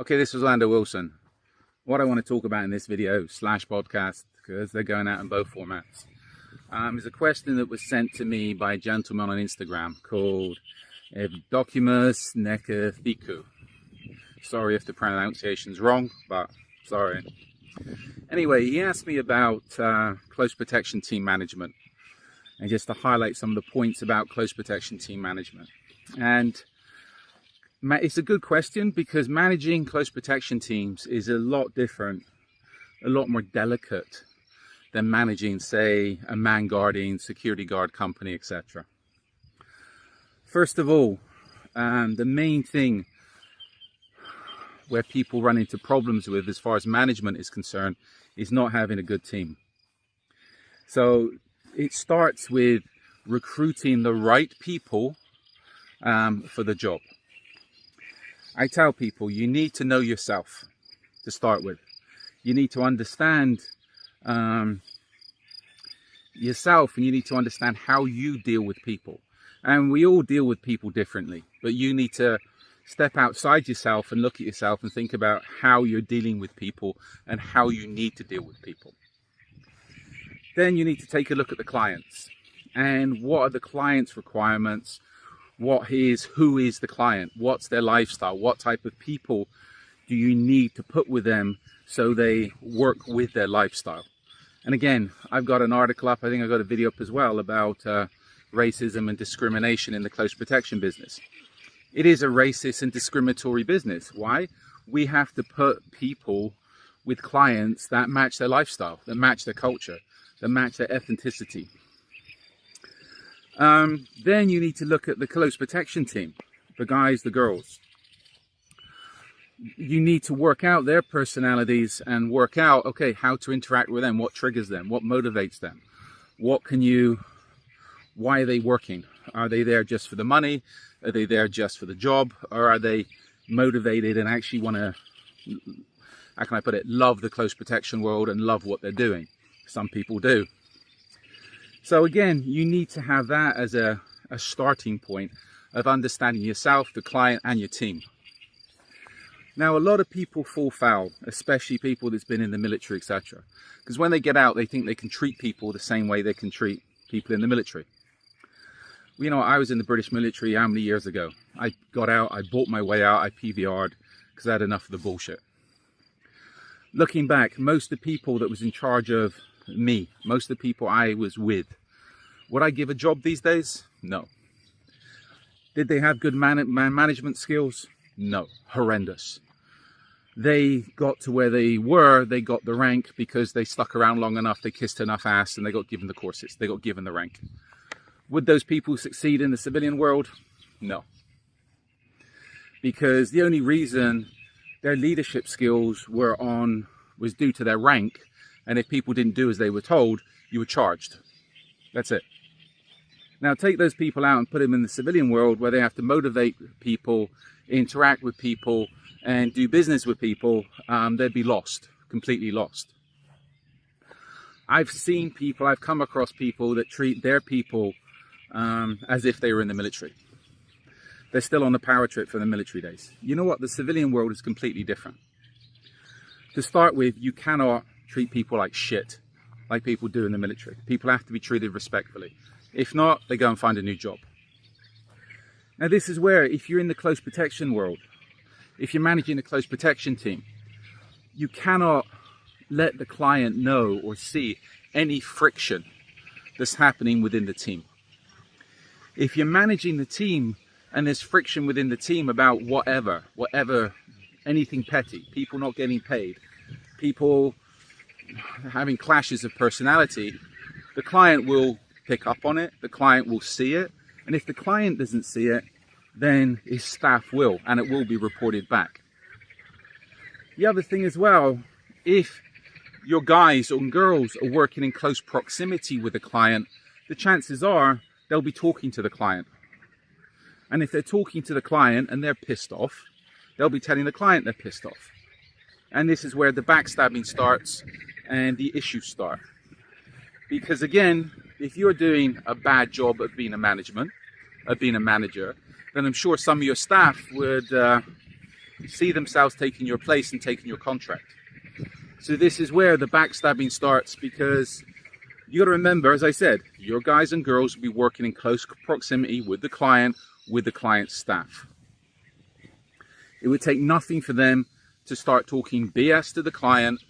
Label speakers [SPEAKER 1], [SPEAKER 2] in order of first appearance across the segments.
[SPEAKER 1] Okay, this is Orlando Wilson. What I want to talk about in this video / podcast, because they're going out in both formats, is a question that was sent to me by a gentleman on Instagram called Evdokimus Nekathiku. Sorry if the pronunciation's wrong, but sorry. Anyway, he asked me about close protection team management, and just to highlight some of the points about close protection team management. And it's a good question, because managing close protection teams is a lot different, a lot more delicate than managing, say, a man guarding, security guard company, etc. First of all, the main thing where people run into problems with as far as management is concerned is not having a good team. So it starts with recruiting the right people for the job. I tell people, you need to know yourself to start with. You need to understand yourself, and you need to understand how you deal with people. And we all deal with people differently, but you need to step outside yourself and look at yourself and think about how you're dealing with people and how you need to deal with people. Then you need to take a look at the clients and what are the client's requirements. Who is the client? What's their lifestyle? What type of people do you need to put with them so they work with their lifestyle? And again, I've got an article up, I think I've got a video up as well, about racism and discrimination in the close protection business. It is a racist and discriminatory business. Why? We have to put people with clients that match their lifestyle, that match their culture, that match their ethnicity. Then you need to look at the close protection team, the guys, the girls. You need to work out their personalities and work out, okay, how to interact with them, what triggers them, what motivates them, why are they working? Are they there just for the money? Are they there just for the job? Or are they motivated and actually want to, how can I put it, love the close protection world and love what they're doing? Some people do. So again, you need to have that as a starting point of understanding yourself, the client, and your team. Now, a lot of people fall foul, especially people that's been in the military, etc. Because when they get out, they think they can treat people the same way they can treat people in the military. You know, I was in the British military how many years ago? I got out, I bought my way out, I PVR'd because I had enough of the bullshit. Looking back, most of the people that was in charge of me, most of the people I was with, would I give a job these days? No. Did they have good management skills? No. Horrendous. They got to where they were, they got the rank because they stuck around long enough, they kissed enough ass, and they got given the courses, they got given the rank. Would those people succeed in the civilian world? No. Because the only reason their leadership skills was due to their rank. And if people didn't do as they were told, you were charged. That's it. Now take those people out and put them in the civilian world where they have to motivate people, interact with people, and do business with people. They'd be lost, completely lost. I've seen people, I've come across people that treat their people as if they were in the military. They're still on the power trip for the military days. You know what? The civilian world is completely different. To start with, you cannot treat people like shit, like people do in the military. People have to be treated respectfully. If not, they go and find a new job. Now this is where, if you're in the close protection world, if you're managing a close protection team, you cannot let the client know or see any friction that's happening within the team. If you're managing the team and there's friction within the team about whatever, anything petty, people not getting paid, people having clashes of personality, the client will pick up on it, the client will see it, and if the client doesn't see it, then his staff will, and it will be reported back. The other thing as well, if your guys or girls are working in close proximity with the client, the chances are they'll be talking to the client. And if they're talking to the client and they're pissed off, they'll be telling the client they're pissed off. And this is where the backstabbing starts and the issues start. Because again, if you're doing a bad job of being a manager, then I'm sure some of your staff would see themselves taking your place and taking your contract. So this is where the backstabbing starts, because you got to remember, as I said, your guys and girls will be working in close proximity with the client's staff. It would take nothing for them to start talking BS to the client,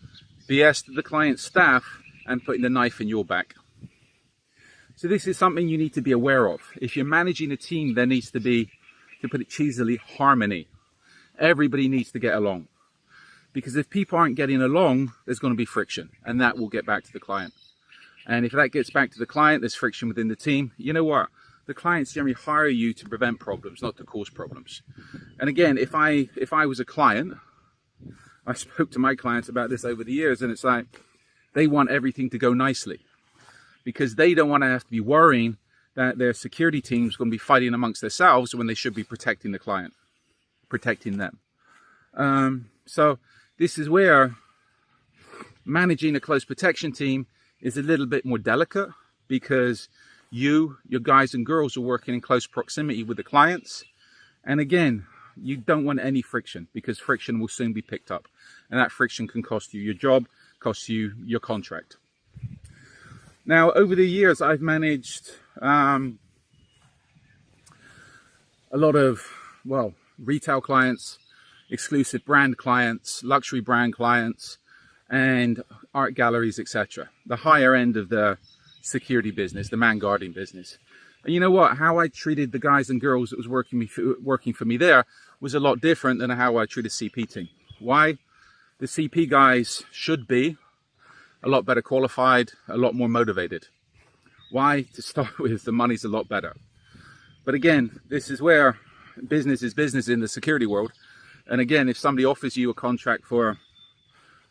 [SPEAKER 1] BS to the client's staff, and putting the knife in your back. So this is something you need to be aware of. If you're managing a team, there needs to be, to put it cheesily, harmony. Everybody needs to get along. Because if people aren't getting along, there's going to be friction, and that will get back to the client. And if that gets back to the client, there's friction within the team. You know what? The clients generally hire you to prevent problems, not to cause problems. And again, if I was a client, I spoke to my clients about this over the years, and it's like, they want everything to go nicely, because they don't want to have to be worrying that their security team is going to be fighting amongst themselves when they should be protecting the client, protecting them. So this is where managing a close protection team is a little bit more delicate, because your guys and girls are working in close proximity with the clients. And again, you don't want any friction, because friction will soon be picked up. And that friction can cost you your job, cost you your contract. Now, over the years, I've managed a lot of, well, retail clients, exclusive brand clients, luxury brand clients, and art galleries, etc. The higher end of the security business, the man guarding business. And you know what? How I treated the guys and girls that was working for me there was a lot different than how I treated CP team. Why? The CP guys should be a lot better qualified, a lot more motivated. Why? To start with, the money's a lot better. But again, this is where business is business in the security world. And again, if somebody offers you a contract for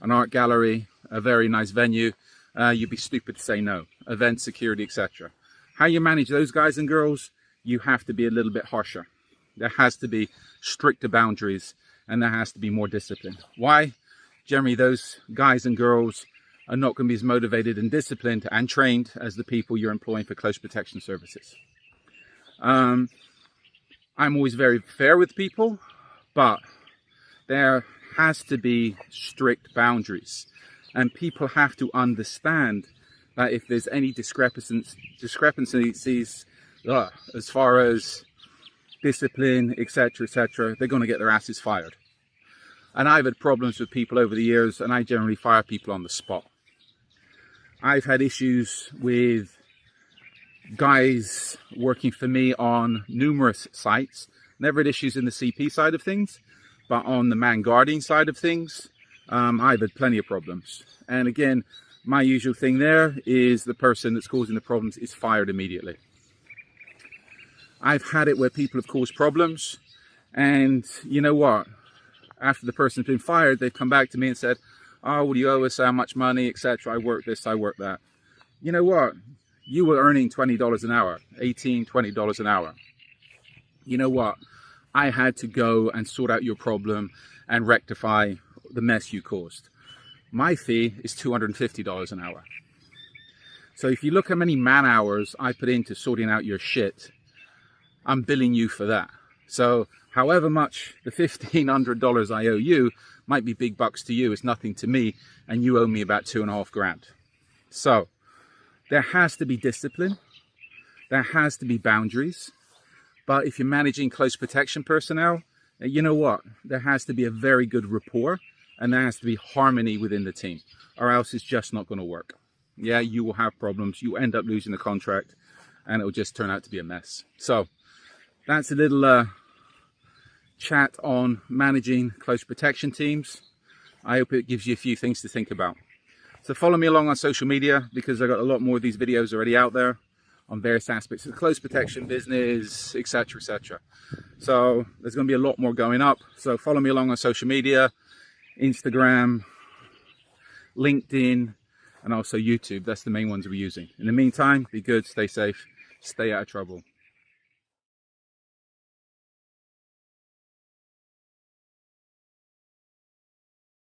[SPEAKER 1] an art gallery, a very nice venue, you'd be stupid to say no. Event security, etc. How you manage those guys and girls, you have to be a little bit harsher. There has to be stricter boundaries, and there has to be more discipline. Why? Generally, those guys and girls are not going to be as motivated and disciplined and trained as the people you're employing for close protection services. I'm always very fair with people, but there has to be strict boundaries, and people have to understand that if there's any discrepancies as far as discipline, etc., they're going to get their asses fired. And I've had problems with people over the years, and I generally fire people on the spot. I've had issues with guys working for me on numerous sites. Never had issues in the CP side of things, but on the man guarding side of things, I've had plenty of problems. And again, my usual thing there is the person that's causing the problems is fired immediately. I've had it where people have caused problems, and you know what? After the person's been fired, they've come back to me and said, oh, well, you owe us how much money, etc. I work this, I work that. You know what? You were earning $20 an hour, $18, $20 an hour. You know what? I had to go and sort out your problem and rectify the mess you caused. My fee is $250 an hour. So if you look how many man hours I put into sorting out your shit, I'm billing you for that. So however much the $1,500 I owe you might be big bucks to you, it's nothing to me, and you owe me about $2.5 grand. So there has to be discipline, there has to be boundaries, but if you're managing close protection personnel, you know what? There has to be a very good rapport, and there has to be harmony within the team, or else it's just not going to work. Yeah, you will have problems, you end up losing the contract, and it will just turn out to be a mess. So that's a little chat on managing close protection teams. I hope it gives you a few things to think about. So follow me along on social media, because I've got a lot more of these videos already out there on various aspects of the close protection business, etc., etc. So there's going to be a lot more going up. So follow me along on social media, Instagram, LinkedIn, and also YouTube. That's the main ones we're using. In the meantime, be good, stay safe, stay out of trouble.